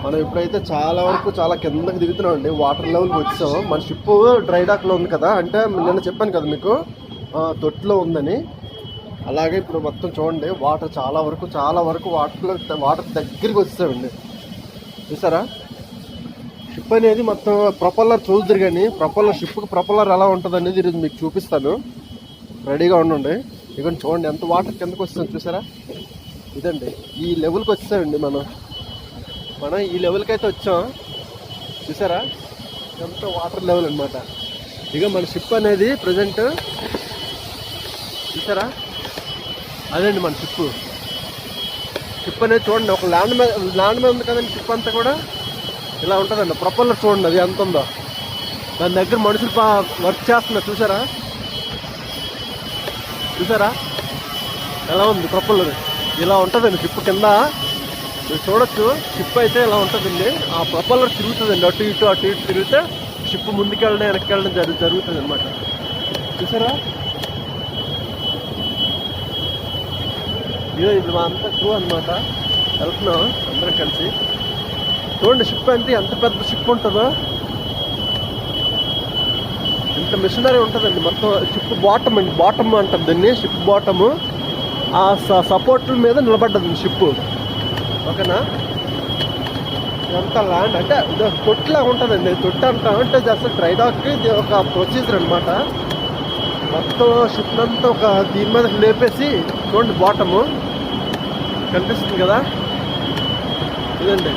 మనం ఇప్పుడైతే చాలా వరకు చాలా కిందకి దిగుతున్నాం అండి. వాటర్ లెవెల్కి వచ్చాం. మన షిప్ డ్రై డాక్లో ఉంది కదా, అంటే నిన్న చెప్పాను కదా మీకు తొట్టులో ఉందని. అలాగే ఇప్పుడు మొత్తం చూడండి, వాటర్ చాలా వరకు వాటర్ దగ్గరికి వచ్చేసామండి. చూసారా, షిప్ అనేది మొత్తం ప్రొపల్లర్ చూద్దరు కానీ షిప్కి ప్రొపల్లర్ ఎలా ఉంటుంది అనేది ఈరోజు మీకు చూపిస్తాను. రెడీగా ఉండండి. ఇక చూడండి ఎంత వాటర్ కిందకి వస్తుంది చూసారా. ఇదండి ఈ లెవెల్కి వచ్చామండి. మనం ఈ లెవెల్కి అయితే వచ్చాం. చూసారా ఎంత వాటర్ లెవెల్ అనమాట. ఇక మన షిప్ అనేది ప్రజెంట్ చూసారా, అదండి మన షిప్ అనేది చూడండి. ఒక ల్యాండ్ మీద ఉంది కదండి షిప్ అంతా కూడా ఇలా ఉంటుందండి. ప్రొపల్లర్ చూడండి అది ఎంత ఉందో. దాని దగ్గర మనుషులు వర్క్ చేస్తున్నారు చూసారా ఎలా ఉంది ప్రొపల్లర్. ఇలా ఉంటుందండి షిప్ కింద మీరు చూడొచ్చు. షిప్ అయితే ఇలా ఉంటుందండి. ఆ ప్రొపల్లర్ తిరుగుతుందండి, అటు ఇటు తిరిగితే షిప్ ముందుకెళ్ళడం వెనక్కి వెళ్ళడం జరుగుతుంది అనమాట. చూసారా, ఇది మా అంతా క్రూ అనమాట. వెళ్తున్నాం అందరం కలిసి. చూడండి షిప్ అంటే ఎంత పెద్ద షిప్ ఉంటుందో. ఇంత మిషనరీ ఉంటుందండి మొత్తం. షిప్ బాటమ్ అంటారు దీన్ని. షిప్ బాటము ఆ సపోర్ట్ల మీద నిలబడ్డది షిప్. ఓకేనా, ఇదంతా ల్యాండ్ అంటే తొట్టిలా ఉంటుందండి. తొట్టి అంటే జస్ట్ డ్రై డాక్కి ఇది ఒక ప్రొసీజర్ అనమాట. మొత్తం షిప్ అంతా ఒక దీని మీద లేపేసి చూడండి బాటము కనిపిస్తుంది కదా, ఇదండి.